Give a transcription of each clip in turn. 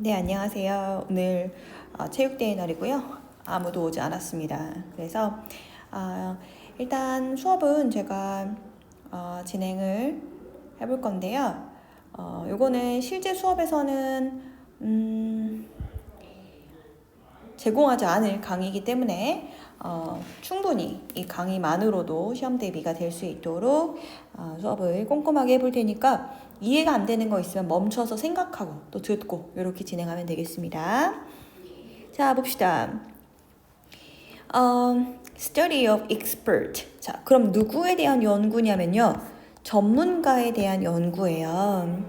네, 안녕하세요. 오늘 체육대회 날이고요. 아무도 오지 않았습니다. 그래서 일단 수업은 제가 진행을 해볼 건데요. 요거는 실제 수업에서는 제공하지 않을 강의이기 때문에 충분히 이 강의만으로도 시험 대비가 될 수 있도록 수업을 꼼꼼하게 해볼 테니까 이해가 안 되는 거 있으면 멈춰서 생각하고 또 듣고 이렇게 진행하면 되겠습니다. 자, 봅시다. Study of expert. 자, 그럼 누구에 대한 연구냐면요. 전문가에 대한 연구예요.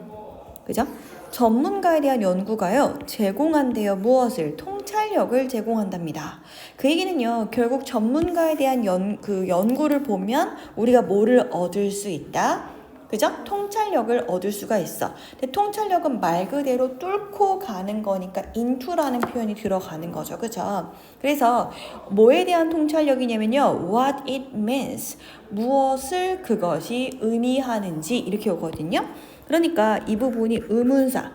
그죠? 전문가에 대한 연구가요, 제공한대요. 무엇을? 통찰력을 제공한답니다. 그 얘기는요, 결국 전문가에 대한 연구를 보면 우리가 뭐를 얻을 수 있다? 그죠? 통찰력을 얻을 수가 있어. 근데 통찰력은 말 그대로 뚫고 가는 거니까 into라는 표현이 들어가는 거죠. 그죠? 그래서 뭐에 대한 통찰력이냐면요, what it means. 무엇을 그것이 의미하는지 이렇게 오거든요. 그러니까 이 부분이 의문사,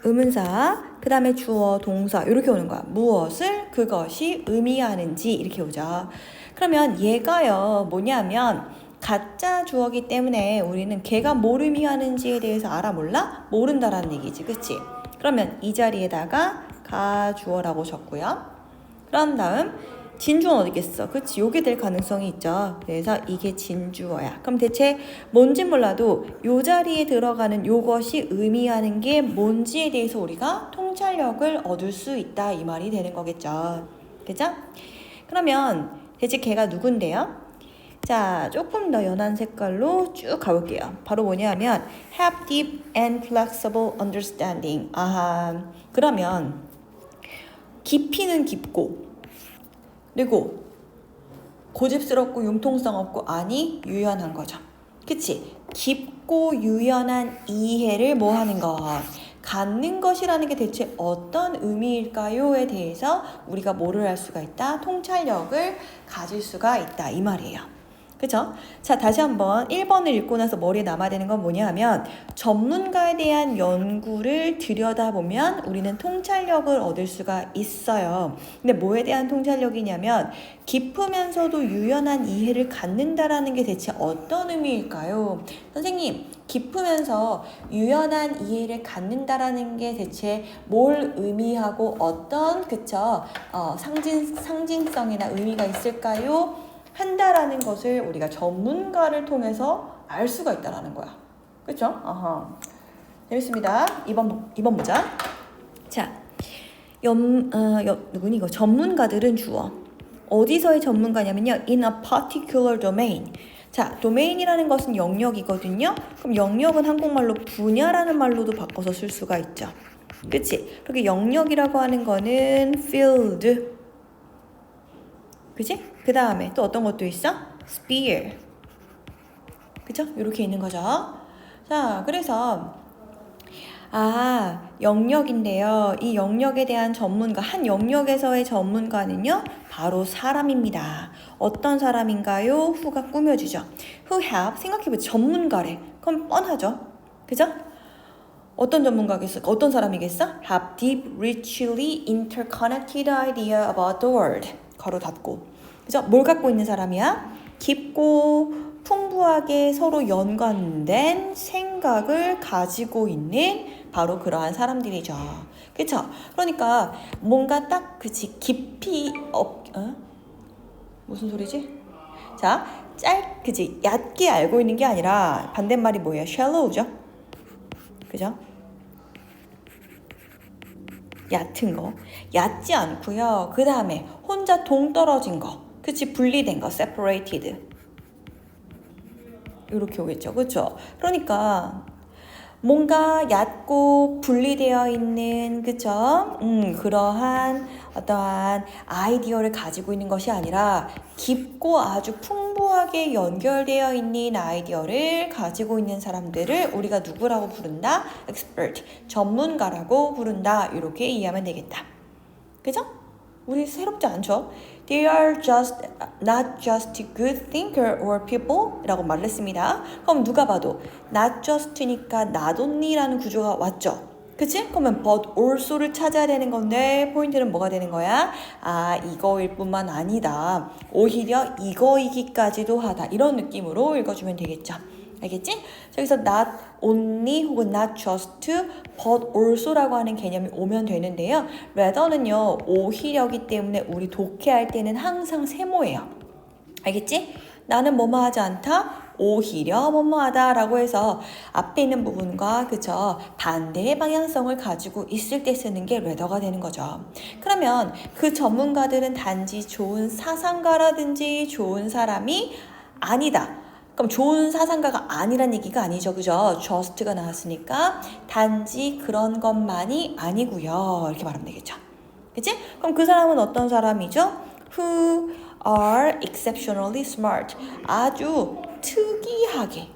그 다음에 주어, 동사 이렇게 오는 거야. 무엇을 그것이 의미하는지 이렇게 오죠. 그러면 얘가요 뭐냐면 가짜 주어기 때문에 우리는 걔가 뭘 의미하는지에 대해서 알아 몰라? 모른다라는 얘기지. 그치? 그러면 이 자리에다가 가주어라고 적고요. 그런 다음 진주어는 어디 있겠어? 그치? 요게 될 가능성이 있죠. 그래서 이게 진주어야. 그럼 대체 뭔진 몰라도 요 자리에 들어가는 요것이 의미하는 게 뭔지에 대해서 우리가 통찰력을 얻을 수 있다 이 말이 되는 거겠죠. 그죠? 그러면 대체 걔가 누군데요? 자, 조금 더 연한 색깔로 쭉 가볼게요. 바로 뭐냐면 have deep and flexible understanding. 아하. 그러면 깊이는 깊고 그리고 고집스럽고 융통성 없고 아니 유연한 거죠. 그치? 깊고 유연한 이해를 뭐 하는 것? 갖는 것이라는 게 대체 어떤 의미일까요?에 대해서 우리가 뭐를 할 수가 있다? 통찰력을 가질 수가 있다 이 말이에요. 그죠? 자, 다시 한번 1번을 읽고 나서 머리에 남아야 되는 건 뭐냐 하면 전문가에 대한 연구를 들여다보면 우리는 통찰력을 얻을 수가 있어요. 근데 뭐에 대한 통찰력이냐면 깊으면서도 유연한 이해를 갖는다라는 게 대체 어떤 의미일까요? 선생님, 깊으면서 유연한 이해를 갖는다라는 게 대체 뭘 의미하고 어떤 상징성이나 의미가 있을까요? 한다라는 것을 우리가 전문가를 통해서 알 수가 있다라는 거야. 그렇죠? 아하. 재밌습니다. 2번 보자. 자, 누구니 이거? 전문가들은 주어. 어디서의 전문가냐면요. in a particular domain. 자, 도메인이라는 것은 영역이거든요. 그럼 영역은 한국말로 분야라는 말로도 바꿔서 쓸 수가 있죠. 그치? 그렇게 영역이라고 하는 거는 field. 그치? 그 다음에 또 어떤 것도 있어? sphere. 그죠? 이렇게 있는 거죠. 자, 그래서 영역인데요. 이 영역에 대한 전문가, 한 영역에서의 전문가는요, 바로 사람입니다. 어떤 사람인가요? who가 꾸며주죠. who have, 생각해보죠. 전문가래. 그럼 뻔하죠. 그죠? 어떤 전문가겠어? 어떤 사람이겠어? have deep, richly interconnected idea about the world. 가로 닫고. 그죠? 뭘 갖고 있는 사람이야? 깊고 풍부하게 서로 연관된 생각을 가지고 있는 바로 그러한 사람들이죠. 그쵸? 그러니까 뭔가 딱 깊이 무슨 소리지? 자, 얕게 알고 있는 게 아니라 반대말이 뭐예요? shallow죠? 그죠? 얕은 거. 얕지 않고요. 그 다음에 혼자 동떨어진 거. 그치? 분리된 거. separated. 이렇게 오겠죠. 그쵸? 그러니까 뭔가 얕고 분리되어 있는 그쵸? 그러한 어떠한 아이디어를 가지고 있는 것이 아니라 깊고 아주 풍부하게 연결되어 있는 아이디어를 가지고 있는 사람들을 우리가 누구라고 부른다? expert, 전문가라고 부른다. 이렇게 이해하면 되겠다. 그죠? 우리 새롭지 않죠? They are not just good thinker or people 라고 말을 했습니다. 그럼 누가 봐도 not just니까 not only라는 구조가 왔죠. 그치? 그러면 but also를 찾아야 되는 건데 포인트는 뭐가 되는 거야? 아, 이거일 뿐만 아니다. 오히려 이거이기까지도 하다. 이런 느낌으로 읽어주면 되겠죠. 알겠지? 여기서 not only 혹은 not just but also라고 하는 개념이 오면 되는데요. rather는요, 오히려기 때문에 우리 독해할 때는 항상 세모예요. 알겠지? 나는 뭐뭐 하지 않다? 오히려 뭐뭐하다 라고 해서 앞에 있는 부분과 그쵸 반대의 방향성을 가지고 있을 때 쓰는 게 rather가 되는 거죠. 그러면 그 전문가들은 단지 좋은 사상가라든지 좋은 사람이 아니다. 그럼 좋은 사상가가 아니란 얘기가 아니죠. 그죠? just가 나왔으니까 단지 그런 것만이 아니고요. 이렇게 말하면 되겠죠. 그치? 그럼 그 사람은 어떤 사람이죠? Who are exceptionally smart. 아주 특이하게.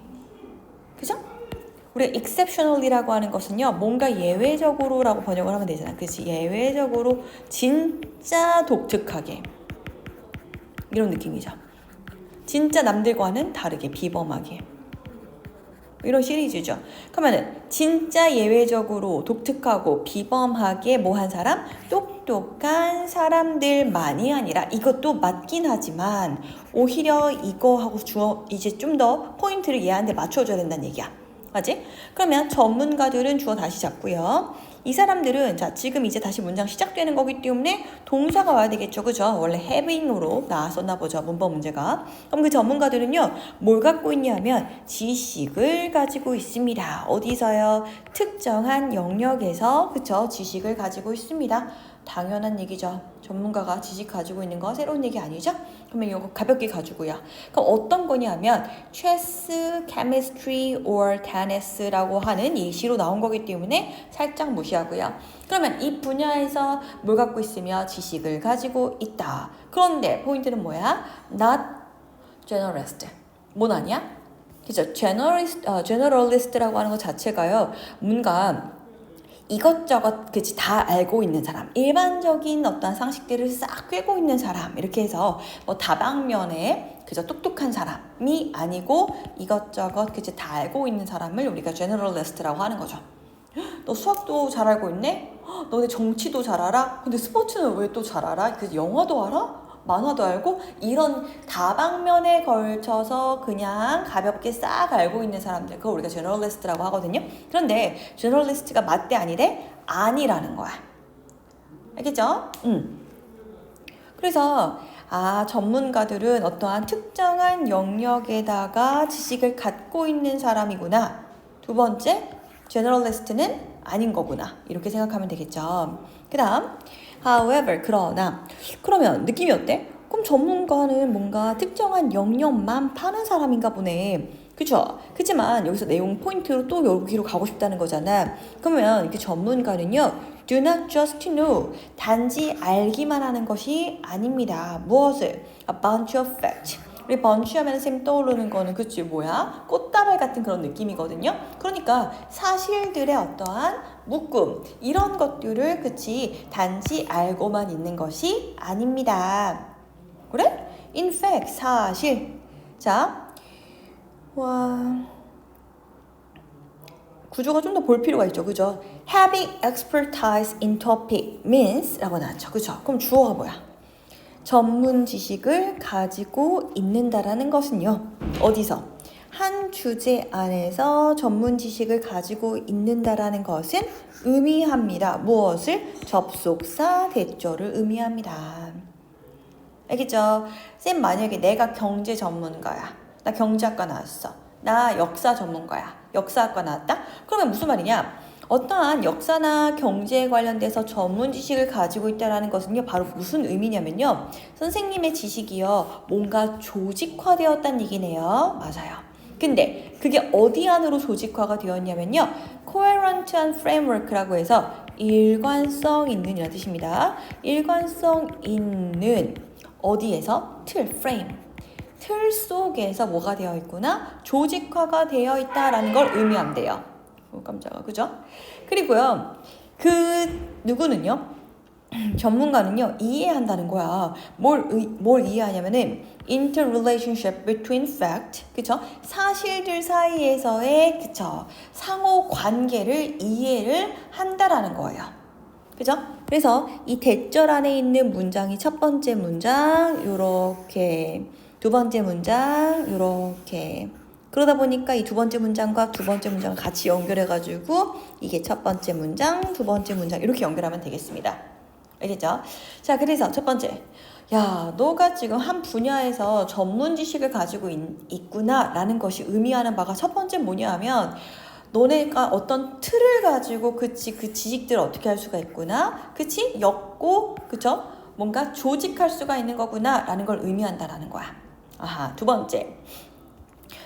그죠? 우리가 exceptionally라고 하는 것은요, 뭔가 예외적으로라고 번역을 하면 되잖아. 그치? 예외적으로 진짜 독특하게. 이런 느낌이죠. 진짜 남들과는 다르게, 비범하게. 이런 시리즈죠. 그러면은 진짜 예외적으로 독특하고 비범하게 뭐한 사람? 똑똑한 사람들만이 아니라 이것도 맞긴 하지만 오히려 이거하고 이제 좀 더 포인트를 얘한테 맞춰줘야 된다는 얘기야. 맞지? 그러면 전문가들은 주어 다시 잡고요. 이 사람들은 자 지금 이제 다시 문장 시작되는 거기 때문에 동사가 와야 되겠죠. 그죠? 원래 having으로 나왔었나 보죠. 문법 문제가. 그럼 그 전문가들은요. 뭘 갖고 있냐면 지식을 가지고 있습니다. 어디서요? 특정한 영역에서 그쵸? 지식을 가지고 있습니다. 당연한 얘기죠. 전문가가 지식 가지고 있는 거 새로운 얘기 아니죠? 그러면 이거 가볍게 가지고요. 그럼 어떤 거냐면 chess, chemistry, or tennis라고 하는 예시로 나온 거기 때문에 살짝 무시하고요. 그러면 이 분야에서 뭘 갖고 있으며 지식을 가지고 있다. 그런데 포인트는 뭐야? Not generalist. 뭔 아니야? 그죠? generalist라고 하는 것 자체가요. 뭔가 이것저것 그치 다 알고 있는 사람, 일반적인 어떤 상식들을 싹 꿰고 있는 사람 이렇게 해서 뭐 다방면에 그저 똑똑한 사람이 아니고 이것저것 그치 다 알고 있는 사람을 우리가 generalist라고 하는 거죠. 너 수학도 잘 알고 있네? 너네 정치도 잘 알아? 근데 스포츠는 왜 또 잘 알아? 그 영화도 알아? 만화도 알고? 이런 다방면에 걸쳐서 그냥 가볍게 싹 알고 있는 사람들 그걸 우리가 제너럴리스트라고 하거든요. 그런데 제너럴리스트가 맞대 아니래? 아니라는 거야. 알겠죠? 그래서 전문가들은 어떠한 특정한 영역에다가 지식을 갖고 있는 사람이구나. 두 번째, 제너럴리스트는 아닌 거구나. 이렇게 생각하면 되겠죠. 그 다음 however, 그러면 느낌이 어때? 그럼 전문가는 뭔가 특정한 영역만 파는 사람인가 보네. 그쵸? 그치만 여기서 내용 포인트로 또 여기로 가고 싶다는 거잖아. 그러면 이렇게 전문가는요, do not just know, 단지 알기만 하는 것이 아닙니다. 무엇을? A bunch of facts. 우리 번치 하면 쌤 떠오르는 거는 그치 뭐야? 꽃다발 같은 그런 느낌이거든요. 그러니까 사실들의 어떠한 묶음 이런 것들을 그치 단지 알고만 있는 것이 아닙니다. 그래? In fact 사실 자 구조가 좀 더 볼 필요가 있죠. 그죠? Having expertise in topic means 라고 나왔죠. 그죠? 그럼 주어가 뭐야? 전문 지식을 가지고 있는다라는 것은요. 어디서? 한 주제 안에서 전문 지식을 가지고 있는다라는 것은 의미합니다. 무엇을? 접속사 대조를 의미합니다. 알겠죠? 쌤 만약에 내가 경제 전문가야. 나 경제학과 나왔어. 나 역사 전문가야. 역사학과 나왔다? 그러면 무슨 말이냐? 어떠한 역사나 경제에 관련돼서 전문 지식을 가지고 있다는 것은요, 바로 무슨 의미냐면요, 선생님의 지식이요, 뭔가 조직화되었다는 얘기네요. 맞아요. 근데 그게 어디 안으로 조직화가 되었냐면요, coherent한 framework라고 해서 일관성 있는 이라는 뜻입니다. 일관성 있는 어디에서? frame. 틀 속에서 뭐가 되어 있구나? 조직화가 되어 있다라는 걸 의미하면 돼요. 깜짝아, 그죠? 그리고요, 그 누구는요? 전문가는요, 이해한다는 거야. 뭘 이해하냐면은 interrelationship between fact, 그쵸? 사실들 사이에서의, 그쵸? 상호 관계를 이해를 한다라는 거예요. 그죠? 그래서 이 대절 안에 있는 문장이 첫 번째 문장, 요렇게. 두 번째 문장, 요렇게. 그러다 보니까 이 두 번째 문장과 두 번째 문장을 같이 연결해가지고 이게 첫 번째 문장, 두 번째 문장 이렇게 연결하면 되겠습니다. 알겠죠? 자, 그래서 첫 번째. 야, 너가 지금 한 분야에서 전문 지식을 가지고 있구나 라는 것이 의미하는 바가 첫 번째 뭐냐 하면 너네가 어떤 틀을 가지고 그 지식들을 어떻게 할 수가 있구나, 그치? 엮고, 그쵸? 뭔가 조직할 수가 있는 거구나 라는 걸 의미한다라는 거야. 아하, 두 번째.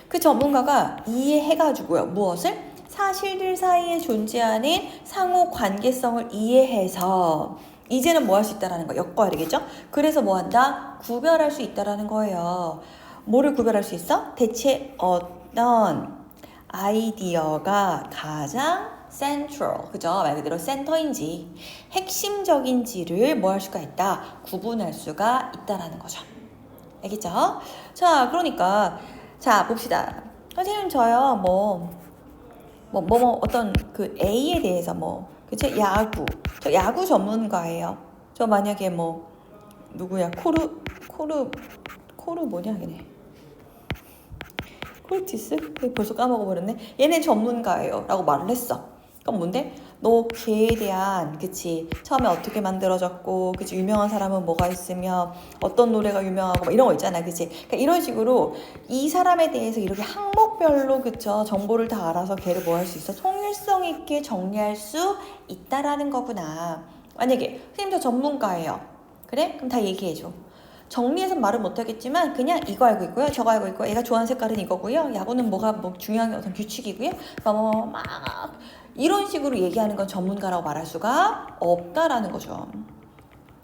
그 전문가가 이해해가지고요. 무엇을? 사실들 사이에 존재하는 상호 관계성을 이해해서 이제는 뭐 할 수 있다라는 거, 엮어야 되겠죠? 그래서 뭐 한다? 구별할 수 있다라는 거예요. 뭐를 구별할 수 있어? 대체 어떤 아이디어가 가장 central, 그죠? 말 그대로 센터인지 핵심적인지를 뭐 할 수가 있다? 구분할 수가 있다라는 거죠. 알겠죠? 자, 그러니까 자, 봅시다. 선생님, 저요, 어떤 그 A에 대해서 그쵸? 저 야구 전문가예요. 저 만약에 누구야? 코르 뭐냐, 걔네. 코르티스? 벌써 까먹어버렸네. 얘네 전문가예요. 라고 말을 했어. 그럼 뭔데? 너 걔에 대한, 그치, 처음에 어떻게 만들어졌고, 그치, 유명한 사람은 뭐가 있으며, 어떤 노래가 유명하고, 이런 거 있잖아, 그치. 그러니까 이런 식으로 이 사람에 대해서 이렇게 항목별로, 그쵸, 정보를 다 알아서 걔를 뭐 할 수 있어? 통일성 있게 정리할 수 있다라는 거구나. 만약에, 선생님 저 전문가예요. 그래? 그럼 다 얘기해줘. 정리해서 말은 못하겠지만 그냥 이거 알고 있고요, 저거 알고 있고요, 얘가 좋아하는 색깔은 이거고요, 야구는 뭐가 중요한 어떤 규칙이고요, 막 이런 식으로 얘기하는 건 전문가라고 말할 수가 없다라는 거죠.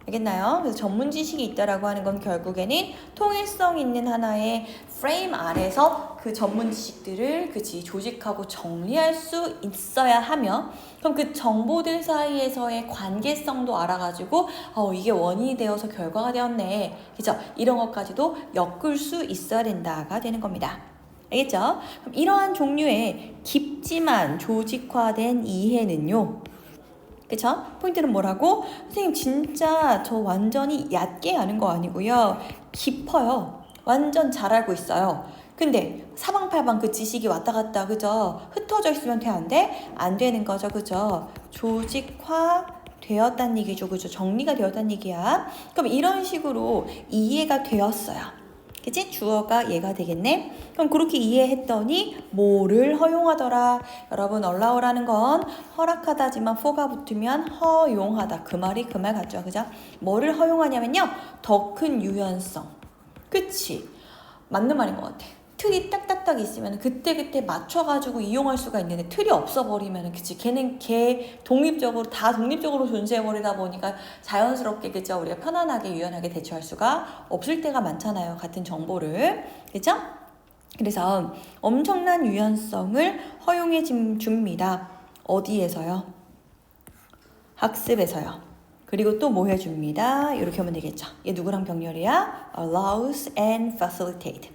알겠나요? 그래서 전문 지식이 있다라고 하는 건 결국에는 통일성 있는 하나의 프레임 안에서 그 전문 지식들을 조직하고 정리할 수 있어야 하며, 그럼 그 정보들 사이에서의 관계성도 알아가지고 이게 원인이 되어서 결과가 되었네, 그죠? 이런 것까지도 엮을 수 있어야 된다가 되는 겁니다. 알겠죠? 그럼 이러한 종류의 깊지만 조직화된 이해는요, 그쵸? 포인트는 뭐라고? 선생님 진짜 저 완전히 얕게 아는 거 아니고요, 깊어요. 완전 잘 알고 있어요. 근데 사방팔방 그 지식이 왔다 갔다, 그죠? 흩어져 있으면 돼, 안 돼? 안 되는 거죠, 그죠? 조직화 되었다는 얘기죠, 그죠? 정리가 되었다는 얘기야. 그럼 이런 식으로 이해가 되었어요. 그치? 주어가 얘가 되겠네. 그럼 그렇게 이해했더니 뭐를 허용하더라? 여러분, allow라는 건 허락하다지만 for가 붙으면 허용하다, 그 말 같죠, 그죠? 뭐를 허용하냐면요, 더 큰 유연성. 그치? 맞는 말인 것 같아. 틀이 딱딱딱 있으면 그때 맞춰가지고 이용할 수가 있는데, 틀이 없어버리면, 그치, 걔는 다 독립적으로 존재해버리다 보니까 자연스럽게, 그죠, 우리가 편안하게 유연하게 대처할 수가 없을 때가 많잖아요, 같은 정보를. 그죠? 그래서 엄청난 유연성을 허용해 줍니다. 어디에서요? 학습에서요. 그리고 또 뭐 해줍니다? 이렇게 하면 되겠죠. 얘 누구랑 병렬이야? allows and facilitate.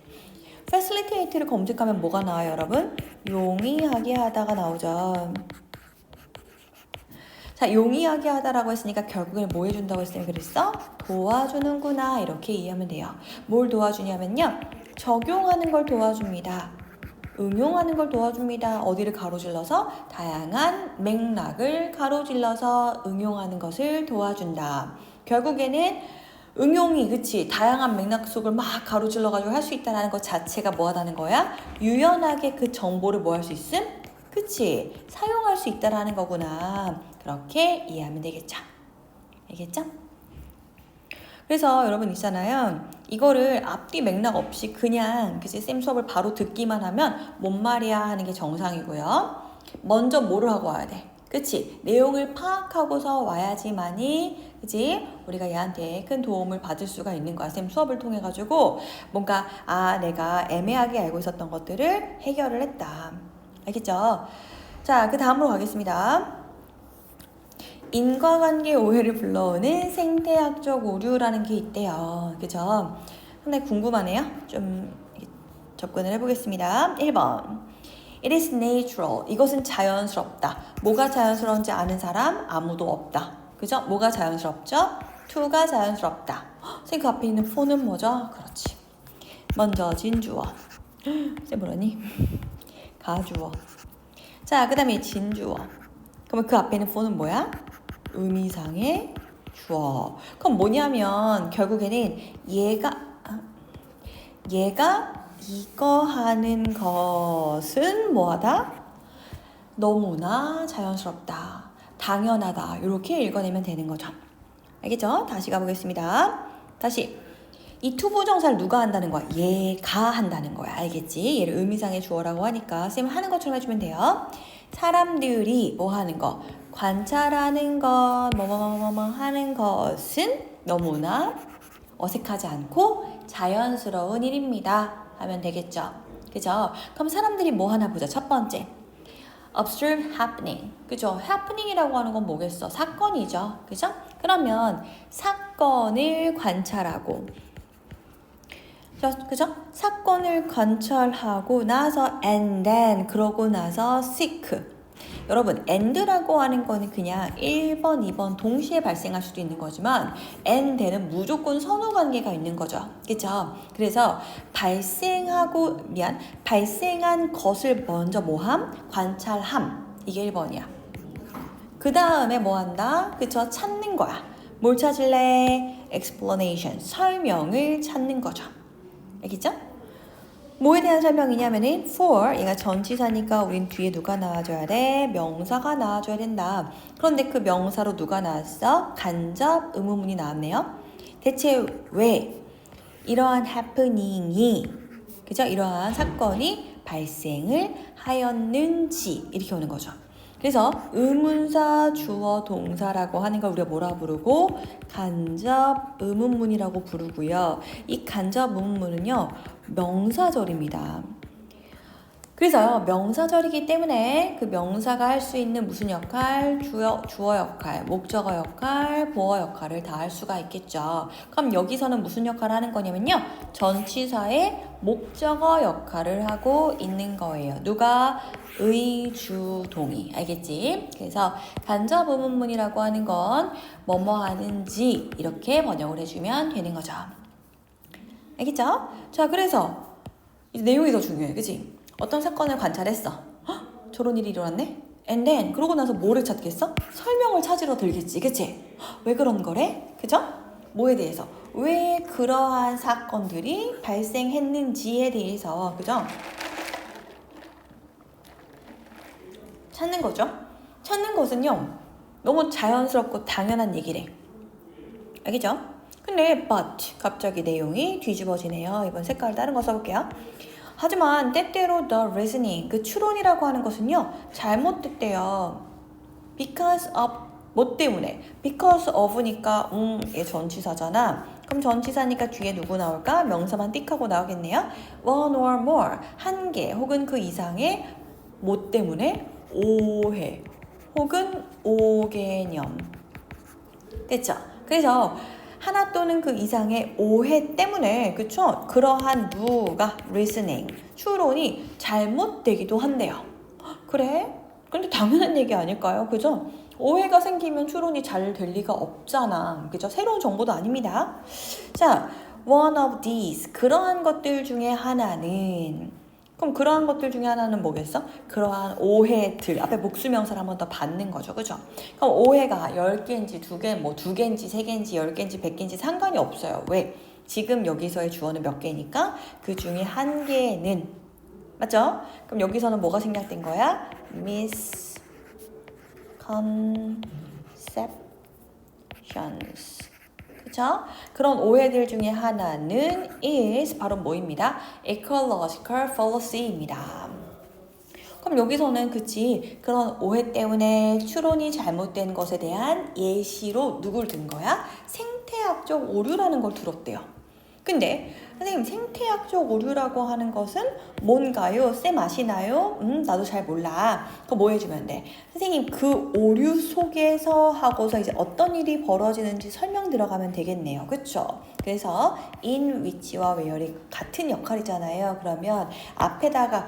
facilitate를 검색하면 뭐가 나와요, 여러분? 용이하게 하다가 나오죠. 자, 용이하게 하다라고 했으니까 결국엔 뭐 해준다고 했으면 그랬어? 도와주는구나, 이렇게 이해하면 돼요. 뭘 도와주냐면요, 적용하는 걸 도와줍니다. 응용하는 걸 도와줍니다. 어디를 가로질러서? 다양한 맥락을 가로질러서 응용하는 것을 도와준다. 결국에는 응용이, 그치, 다양한 맥락 속을 막 가로질러가지고 할 수 있다는 것 자체가 뭐 하다는 거야? 유연하게 그 정보를 뭐 할 수 있음? 그치, 사용할 수 있다는 거구나. 그렇게 이해하면 되겠죠. 알겠죠? 그래서 여러분 있잖아요, 이거를 앞뒤 맥락 없이 그냥, 그치, 쌤 수업을 바로 듣기만 하면 뭔 말이야 하는 게 정상이고요. 먼저 뭐를 하고 와야 돼? 그치? 내용을 파악하고서 와야지만이, 그치? 우리가 얘한테 큰 도움을 받을 수가 있는 거야. 쌤 수업을 통해 가지고 뭔가 내가 애매하게 알고 있었던 것들을 해결을 했다. 알겠죠? 자, 그 다음으로 가겠습니다. 인과관계 오해를 불러오는 생태학적 오류라는 게 있대요. 그죠? 상당히 궁금하네요. 좀 접근을 해보겠습니다. 1번. It is natural. 이것은 자연스럽다. 뭐가 자연스러운지 아는 사람 아무도 없다. 그죠? 뭐가 자연스럽죠? to가 자연스럽다. 선생님 그 앞에 있는 for는 뭐죠? 그렇지. 먼저 진주어. 쌤 뭐라니? 가주어. 자, 그 다음에 진주어. 그러면 그 앞에 있는 for는 뭐야? 의미상의 주어. 그럼 뭐냐면 결국에는 얘가 이거 하는 것은 뭐하다? 너무나 자연스럽다. 당연하다. 이렇게 읽어내면 되는 거죠. 알겠죠? 다시 가보겠습니다. 다시. 이 투부정사를 누가 한다는 거야? 얘가 한다는 거야. 알겠지? 얘를 의미상의 주어라고 하니까 쌤 하는 것처럼 해주면 돼요. 사람들이 뭐 하는 거? 관찰하는 것, 뭐뭐뭐뭐 하는 것은 너무나 어색하지 않고 자연스러운 일입니다. 하면 되겠죠. 그죠? 그럼 사람들이 뭐 하나 보자. 첫 번째. observe happening. 그죠? happening이라고 하는 건 뭐겠어? 사건이죠. 그죠? 그러면 사건을 관찰하고 그죠? 사건을 관찰하고 나서 and then 그러고 나서 seek. 여러분 and라고 하는 거는 그냥 1번, 2번 동시에 발생할 수도 있는 거지만 and then은 무조건 선후 관계가 있는 거죠. 그죠? 그래서 발생한 것을 먼저 뭐함? 관찰함. 이게 1번이야. 그 다음에 뭐 한다? 그쵸? 찾는 거야. 뭘 찾을래? explanation. 설명을 찾는 거죠. 알겠죠? 뭐에 대한 설명이냐면은 for 얘가 전치사니까 우린 뒤에 누가 나와줘야 돼? 명사가 나와줘야 된다. 그런데 그 명사로 누가 나왔어? 간접 의문문이 나왔네요. 대체 왜 이러한 happening이 그죠? 이러한 사건이 발생을 하였는지 이렇게 오는 거죠. 그래서 의문사, 주어, 동사라고 하는 걸 우리가 뭐라 부르고 간접 의문문이라고 부르고요. 이 간접 의문문은요. 명사절입니다. 그래서 명사절이기 때문에 그 명사가 할 수 있는 무슨 역할? 주어 역할, 목적어 역할, 보어 역할을 다 할 수가 있겠죠. 그럼 여기서는 무슨 역할을 하는 거냐면요. 전치사의 목적어 역할을 하고 있는 거예요. 누가? 의주동이. 알겠지? 그래서 간접 의문문이라고 하는 건 뭐뭐 하는지 이렇게 번역을 해주면 되는 거죠. 알겠죠? 자, 그래서 이제 내용이 더 중요해. 그치? 어떤 사건을 관찰했어. 헉, 저런 일이 일어났네? And then 그러고 나서 뭐를 찾겠어? 설명을 찾으러 들겠지. 그치? 왜 그런 거래? 그죠? 뭐에 대해서? 왜 그러한 사건들이 발생했는지에 대해서 그죠? 찾는 거죠. 찾는 것은요. 너무 자연스럽고 당연한 얘기래. 알겠죠? 근데 but 갑자기 내용이 뒤집어지네요. 이번 색깔 다른 거 써볼게요. 하지만 때때로 the reasoning 그 추론이라고 하는 것은요 잘못됐대요. because of 뭐 때문에 because of니까 얘 전치사잖아. 그럼 전치사니까 뒤에 누구 나올까? 명사만 띡 하고 나오겠네요. one or more 한 개 혹은 그 이상의 뭐 때문에 오해 혹은 오개념 됐죠? 그래서 하나 또는 그 이상의 오해 때문에 그쵸? 그러한 누가 reasoning 추론이 잘못되기도 한대요. 그래? 근데 당연한 얘기 아닐까요? 그죠? 오해가 생기면 추론이 잘 될 리가 없잖아. 그죠? 새로운 정보도 아닙니다. 자, one of these 그러한 것들 중에 하나는 그럼 그러한 것들 중에 하나는 뭐겠어? 그러한 오해들 앞에 복수명사를 한 번 더 받는 거죠. 그죠? 그럼 오해가 10개인지 2개, 뭐 2개인지 3개인지 10개인지 100개인지 상관이 없어요. 왜? 지금 여기서의 주어는 몇 개니까 그 중에 한 개는 맞죠? 그럼 여기서는 뭐가 생략된 거야? misconceptions 그쵸? 그런 오해들 중에 하나는 is 바로 뭐입니다? ecological fallacy입니다. 그럼 여기서는 그치 그런 오해 때문에 추론이 잘못된 것에 대한 예시로 누굴 든 거야? 생태학적 오류라는 걸 들었대요. 근데 선생님 생태학적 오류라고 하는 것은 뭔가요? 쌤 아시나요? 나도 잘 몰라. 그거 뭐 해주면 돼? 선생님 그 오류 속에서 하고서 이제 어떤 일이 벌어지는지 설명 들어가면 되겠네요. 그쵸? 그래서 in which와 where이 같은 역할이잖아요. 그러면 앞에다가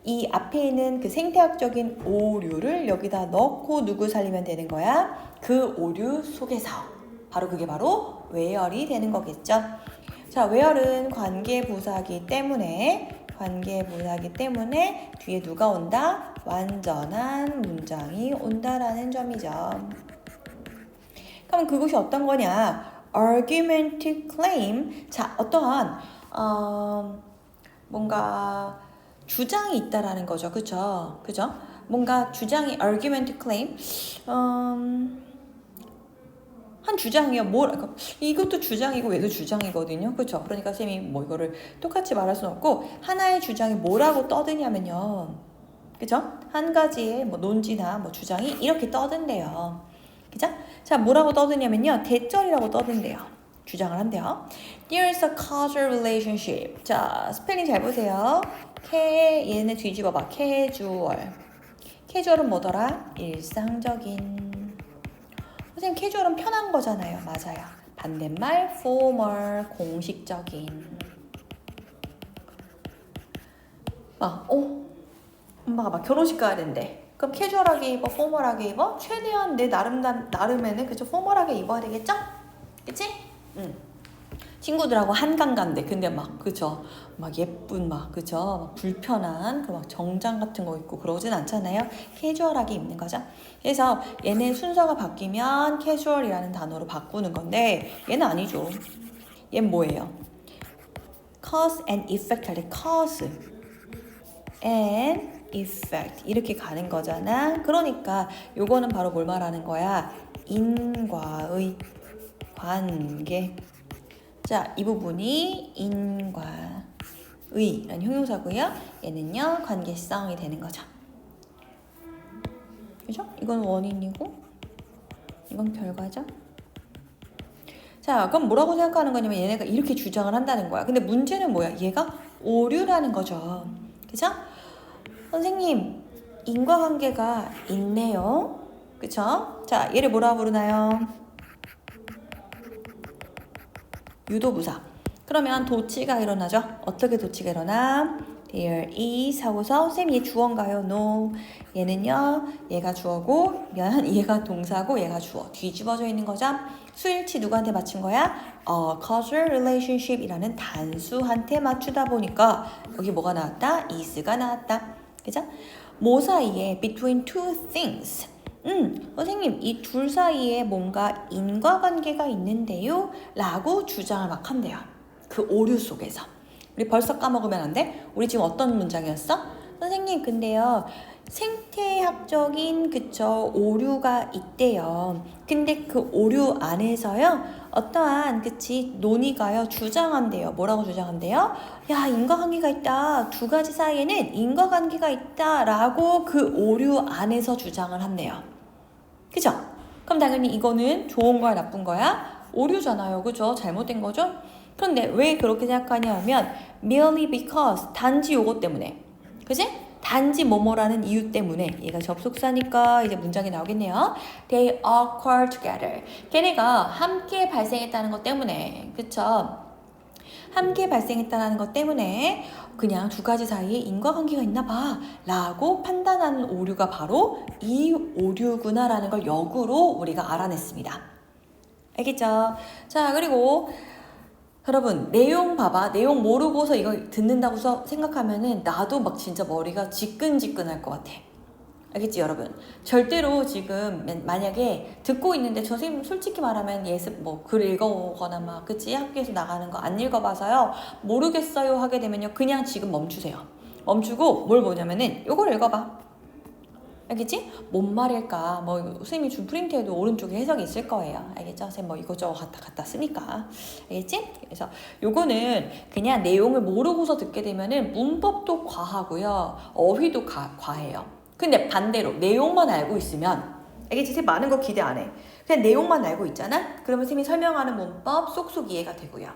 이 앞에 있는 그 생태학적인 오류를 여기다 넣고 누구 살리면 되는 거야? 그 오류 속에서. 그게 바로 where이 되는 거겠죠. 자, where은 관계부사기 때문에 뒤에 누가 온다? 완전한 문장이 온다라는 점이죠. 그럼 그것이 어떤 거냐? argument claim. 자, 어떠한 뭔가 주장이 있다라는 거죠. 그죠? 뭔가 주장이 argument claim. 한 주장이요. 이것도 주장이고 얘도 주장이거든요. 그렇죠? 그러니까 쌤이 뭐 이거를 똑같이 말할 수는 없고 하나의 주장이 뭐라고 떠드냐면요. 그죠? 한 가지의 뭐 논지나 뭐 주장이 이렇게 떠든대요. 그죠? 자, 뭐라고 떠드냐면요. 대절이라고 떠든대요. 주장을 한대요. There's a causal relationship. 자, 스펠링 잘 보세요. 얘네 뒤집어봐. 캐주얼. 캐주얼은 뭐더라? 일상적인. 선생님 캐주얼은 편한 거잖아요. 맞아요. 반대말 formal 공식적인. 엄마가 막 결혼식 가야 된대. 그럼 캐주얼하게 입어, 포멀하게 입어? 최대한 내 나름에는 그쵸? 포멀하게 입어야 되겠죠? 그치? 친구들하고 한강 간대. 근데 그쵸? 예쁜 그쵸? 불편한 정장 같은 거 입고 그러진 않잖아요. 캐주얼하게 입는 거죠. 그래서 얘네 순서가 바뀌면 캐주얼이라는 단어로 바꾸는 건데 얘는 아니죠. 얘는 뭐예요? cause and effect 할 때 cause and effect 이렇게 가는 거잖아. 그러니까 요거는 바로 뭘 말하는 거야? 인과의 관계. 자, 이 부분이 인과의라는 형용사고요. 얘는요 관계성이 되는 거죠. 그죠? 이건 원인이고 이건 결과죠. 자, 그럼 뭐라고 생각하는 거냐면 얘네가 이렇게 주장을 한다는 거야. 근데 문제는 뭐야? 얘가 오류라는 거죠. 그죠? 선생님, 인과관계가 있네요. 그쵸? 자, 얘를 뭐라 부르나요? 유도부사. 그러면 도치가 일어나죠? 어떻게 도치가 일어나? There is 하고서 선생님 얘 주어인가요? No. 얘는요. 얘가 주어고 얘가 동사고 얘가 주어. 뒤집어져 있는 거죠? 수일치 누구한테 맞춘 거야? causal relationship 이라는 단수한테 맞추다 보니까 여기 뭐가 나왔다? is가 나왔다. 그죠? 뭐 사이에 between two things. 선생님 이 둘 사이에 뭔가 인과관계가 있는데요 라고 주장을 막 한대요. 그 오류 속에서. 우리 벌써 까먹으면 안 돼? 우리 지금 어떤 문장이었어? 선생님 근데요 생태학적인 오류가 있대요. 근데 그 오류 안에서요 어떠한 논의가요 주장한대요. 뭐라고 주장한대요? 야, 인과관계가 있다. 두 가지 사이에는 인과관계가 있다 라고 그 오류 안에서 주장을 한대요. 그죠? 그럼 당연히 이거는 좋은 거야 나쁜 거야? 오류잖아요. 그죠? 잘못된 거죠? 그런데 왜 그렇게 생각하냐 하면 merely because 단지 요거 때문에. 그지? 단지 뭐뭐라는 이유 때문에. 얘가 접속사니까 이제 문장이 나오겠네요. They occur together. 걔네가 함께 발생했다는 것 때문에. 그쵸? 함께 발생했다는 것 때문에 그냥 두 가지 사이에 인과관계가 있나 봐 라고 판단하는 오류가 바로 이 오류구나 라는 걸 역으로 우리가 알아냈습니다. 알겠죠? 자, 그리고 여러분 내용 봐봐. 내용 모르고서 이거 듣는다고 생각하면은 나도 진짜 머리가 지끈지끈할 것 같아. 알겠지 여러분? 절대로 지금 만약에 듣고 있는데 저 선생님 솔직히 말하면 예습 글 읽어오거나 그치? 학교에서 나가는 거 안 읽어봐서요 모르겠어요 하게 되면요 그냥 지금 멈추세요. 멈추고 뭘 보냐면은 요걸 읽어봐. 알겠지? 뭔 말일까? 선생님이 준 프린트에도 오른쪽에 해석이 있을 거예요. 알겠죠? 선생님 이것저것 갖다 쓰니까. 알겠지? 그래서 요거는 그냥 내용을 모르고서 듣게 되면은 문법도 과하고요. 어휘도 과해요. 근데 반대로 내용만 알고 있으면 알겠지? 선생님 많은 거 기대 안 해. 그냥 내용만 알고 있잖아? 그러면 선생님이 설명하는 문법 쏙쏙 이해가 되고요.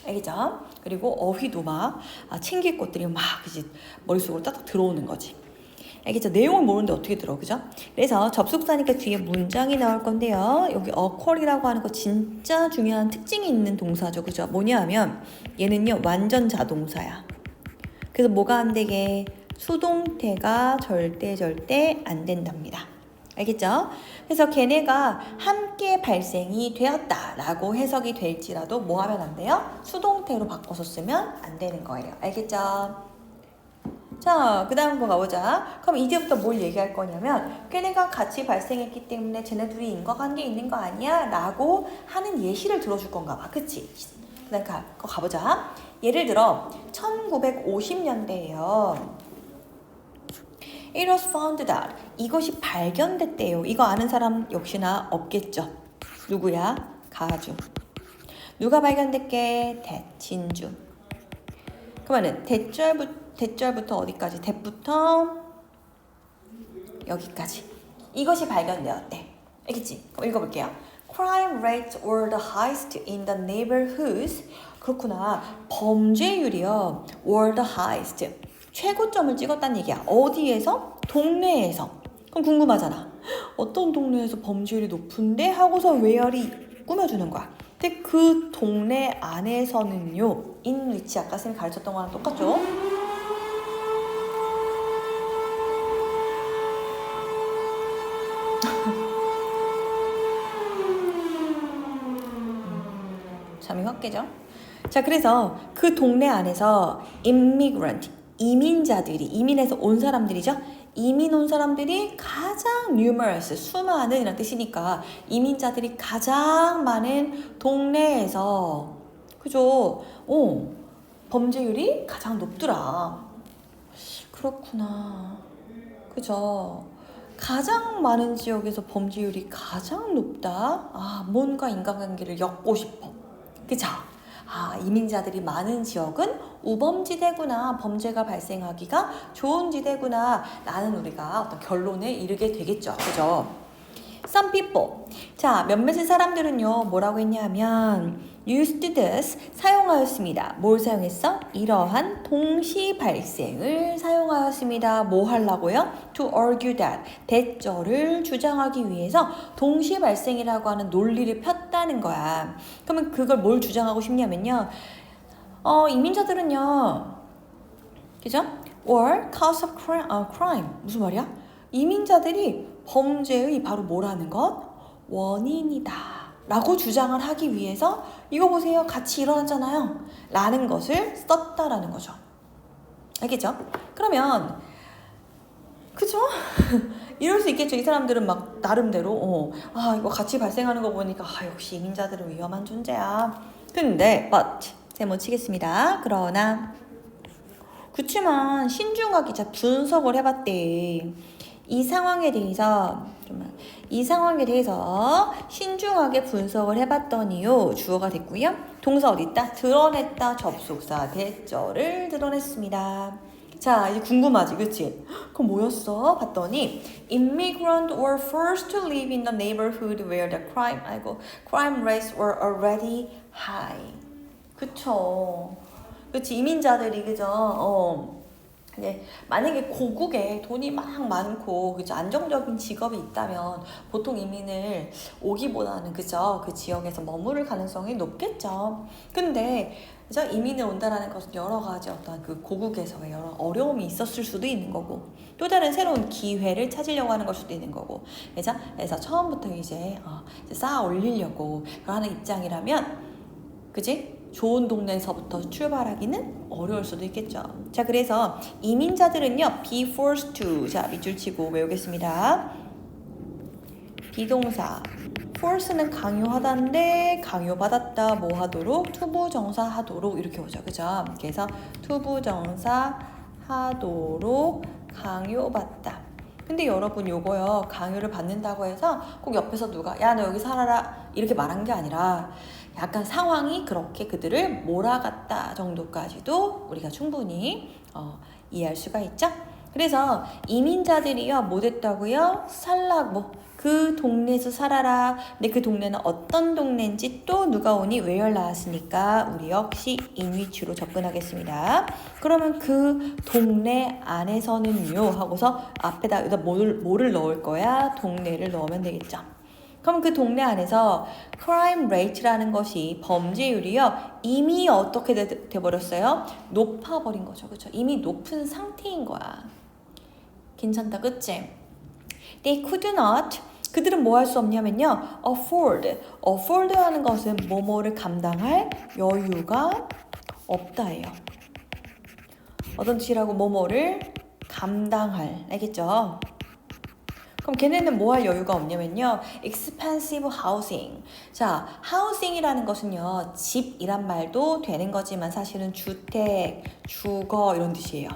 알겠죠? 그리고 어휘도 막 챙길 것들이 막 이제 머릿속으로 딱딱 들어오는 거지. 알겠죠? 내용을 모르는데 어떻게 들어, 그죠? 그래서 접속사니까 뒤에 문장이 나올 건데요. 여기 occur이라고 하는 거 진짜 중요한 특징이 있는 동사죠, 그죠? 뭐냐 하면 얘는요 완전 자동사야. 그래서 뭐가 안 되게? 수동태가 절대 안 된답니다. 알겠죠? 그래서 걔네가 함께 발생이 되었다라고 해석이 될지라도 뭐 하면 안 돼요? 수동태로 바꿔서 쓰면 안 되는 거예요. 알겠죠? 자, 그 다음 거 가보자. 그럼 이제부터 뭘 얘기할 거냐면 걔네가 같이 발생했기 때문에 쟤네 둘이 인과관계 있는 거 아니야? 라고 하는 예시를 들어줄 건가 봐. 그치? 그 다음 가보자. 예를 들어 1950년대에요. It was found that 이것이 발견됐대요. 이거 아는 사람 역시나 없겠죠. 누구야? 가주. 누가 발견됐게? 진주. 그러면은 대절부터 어디까지? 대부터 여기까지. 이것이 발견되었대. 알겠지? 그럼 읽어볼게요. Crime rates were the highest in the neighborhoods. 그렇구나. 범죄율이요. were the highest. 최고점을 찍었다는 얘기야. 어디에서? 동네에서. 그럼 궁금하잖아. 어떤 동네에서 범죄율이 높은데? 하고서 where이 꾸며주는 거야. 근데 그 동네 안에서는요. in which 아까 쌤이 가르쳤던 거랑 똑같죠? 잠이 확 깨죠? 자, 그래서 그 동네 안에서 immigrant, 이민자들이, 이민에서 온 사람들이죠? 이민 온 사람들이 가장 numerous, 수많은 이란 뜻이니까 이민자들이 가장 많은 동네에서 그죠? 범죄율이 가장 높더라. 그렇구나. 그죠? 가장 많은 지역에서 범죄율이 가장 높다? 뭔가 인간관계를 엮고 싶어. 그죠? 이민자들이 많은 지역은 우범지대구나, 범죄가 발생하기가 좋은 지대구나 라는 우리가 어떤 결론에 이르게 되겠죠. 그죠? Some people. 자, 몇몇의 사람들은요, 뭐라고 했냐면 used this, 사용하였습니다. 뭘 사용했어? 이러한 동시 발생을 사용하였습니다. 뭐 하려고요? To argue that, 대절을 주장하기 위해서 동시 발생이라고 하는 논리를 폈다는 거야. 그러면 그걸 뭘 주장하고 싶냐면요. 이민자들은요, 그죠? or cause of crime. 무슨 말이야? 이민자들이 범죄의 바로 뭐라는 것? 원인이다 라고 주장을 하기 위해서 이거 보세요. 같이 일어났잖아요. 라는 것을 썼다라는 거죠. 알겠죠? 그러면 그죠? 이럴 수 있겠죠. 이 사람들은 막 나름대로 이거 같이 발생하는 거 보니까 역시 이민자들은 위험한 존재야. 근데 but 제목 치겠습니다. 그러나 그치만 신중하게 분석을 해봤대. 이 상황에 대해서 신중하게 분석을 해봤더니요. 주어가 됐고요. 동사 어디 있다? 드러냈다. 접속사 대절을 드러냈습니다. 자, 이제 궁금하지, 그치? 그럼 뭐였어? 봤더니 immigrants were first to live in the neighborhood where the crime rates were already high. 그쵸? 그치, 이민자들이 그죠? 네, 만약에 고국에 돈이 막 많고 그죠 안정적인 직업이 있다면 보통 이민을 오기보다는 그죠 그 지역에서 머무를 가능성이 높겠죠. 근데 그죠 이민을 온다라는 것은 여러 가지 어떤 그 고국에서의 여러 어려움이 있었을 수도 있는 거고 또 다른 새로운 기회를 찾으려고 하는 걸 수도 있는 거고 그죠? 그래서 처음부터 이제 쌓아 올리려고 하는 입장이라면 그지? 좋은 동네에서부터 출발하기는 어려울 수도 있겠죠. 자, 그래서 이민자들은요, be forced to. 자, 밑줄 치고 외우겠습니다. 비동사. force는 강요하다인데 강요받았다 뭐 하도록 투부정사 하도록 이렇게 오죠. 그죠? 그래서 투부정사 하도록 강요받다. 근데 여러분 요거요. 강요를 받는다고 해서 꼭 옆에서 누가 야, 너 여기 살아라 이렇게 말한 게 아니라 약간 상황이 그렇게 그들을 몰아갔다 정도까지도 우리가 충분히 이해할 수가 있죠. 그래서 이민자들이요 뭐 됐다고요? 그 동네에서 살아라. 근데 그 동네는 어떤 동네인지 또 누가 오니 where 나왔으니까 우리 역시 in which로 접근하겠습니다. 그러면 그 동네 안에서는요 하고서 앞에다 뭐를 넣을 거야? 동네를 넣으면 되겠죠. 그럼 그 동네 안에서 crime rate라는 것이 범죄율이요 이미 어떻게 돼버렸어요? 높아버린 거죠, 그렇죠? 이미 높은 상태인 거야. 괜찮다, 그치? They could not. 그들은 뭐 할 수 없냐면요, afford 하는 것은 뭐뭐를 감당할 여유가 없다예요. 어떤 뜻이라고? 뭐뭐를 감당할, 알겠죠? 그럼 걔네는 뭐 할 여유가 없냐면요, expensive housing. 자, housing이라는 것은요, 집이란 말도 되는 거지만 사실은 주택, 주거 이런 뜻이에요.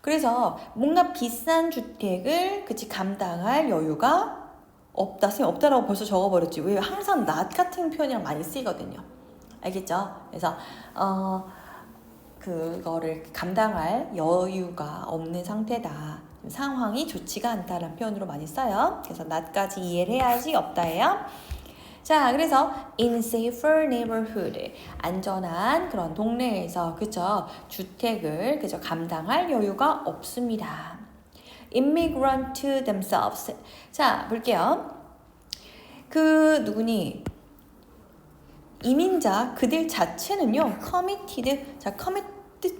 그래서 뭔가 비싼 주택을 감당할 여유가 없다. 선생님 없다라고 벌써 적어버렸지. 왜? 항상 not 같은 표현이랑 많이 쓰이거든요. 알겠죠? 그래서 그거를 감당할 여유가 없는 상태다. 상황이 좋지가 않다라는 표현으로 많이 써요. 그래서 not까지 이해를 해야지 없다예요. 자, 그래서 in safer neighborhood, 안전한 그런 동네에서, 그죠? 주택을, 그죠? 감당할 여유가 없습니다. immigrant themselves. 자, 볼게요. 누구니? 이민자, 그들 자체는요, committed. 자, committed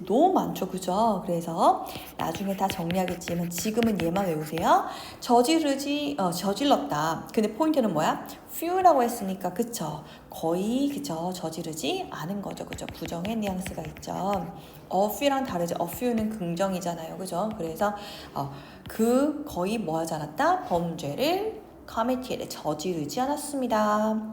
너무 많죠, 그죠? 그래서 나중에 다 정리하겠지만 지금은 얘만 외우세요. 저질렀다. 근데 포인트는 뭐야? few라고 했으니까, 그쵸? 거의, 그죠? 저지르지 않은 거죠, 그죠? 부정의 뉘앙스가 있죠. a few랑 다르죠. a few는 긍정이잖아요, 그죠? 그래서 거의 뭐 하지 않았다? 범죄를 committed, 저지르지 않았습니다.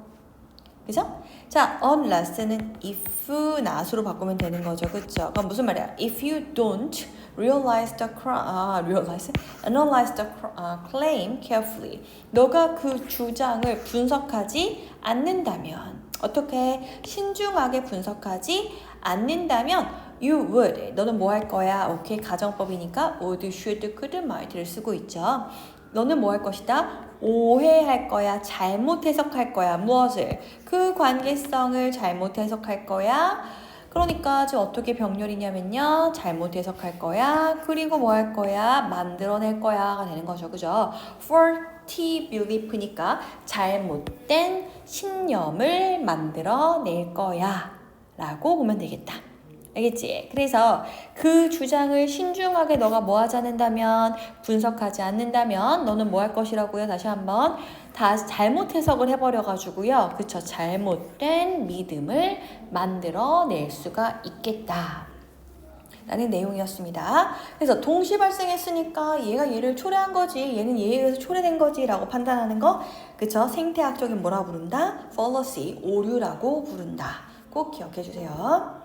그죠? 자, unless는 if not으로 바꾸면 되는 거죠. 그죠? 그럼 무슨 말이야? If you don't analyze the claim carefully. 너가 그 주장을 분석하지 않는다면, 어떻게 신중하게 분석하지 않는다면 you would. 너는 뭐 할 거야? 오케이, 가정법이니까 would, should, could, might를 쓰고 있죠. 너는 뭐 할 것이다? 오해할 거야, 잘못 해석할 거야. 무엇을? 그 관계성을 잘못 해석할 거야. 그러니까 지금 어떻게 병렬이냐면요, 잘못 해석할 거야. 그리고 뭐 할 거야? 만들어낼 거야가 되는 거죠, 그죠? faulty belief니까 잘못된 신념을 만들어낼 거야 라고 보면 되겠다. 알겠지? 그래서 그 주장을 신중하게 너가 뭐 하지 않는다면, 분석하지 않는다면 너는 뭐 할 것이라고요? 다시 한번 다 잘못 해석을 해버려가지고요, 그쵸? 잘못된 믿음을 만들어낼 수가 있겠다 라는 내용이었습니다. 그래서 동시 발생했으니까 얘가 얘를 초래한 거지, 얘는 얘에 의해서 초래된 거지 라고 판단하는 거, 그쵸? 생태학적인 뭐라 부른다? fallacy, 오류라고 부른다. 꼭 기억해 주세요.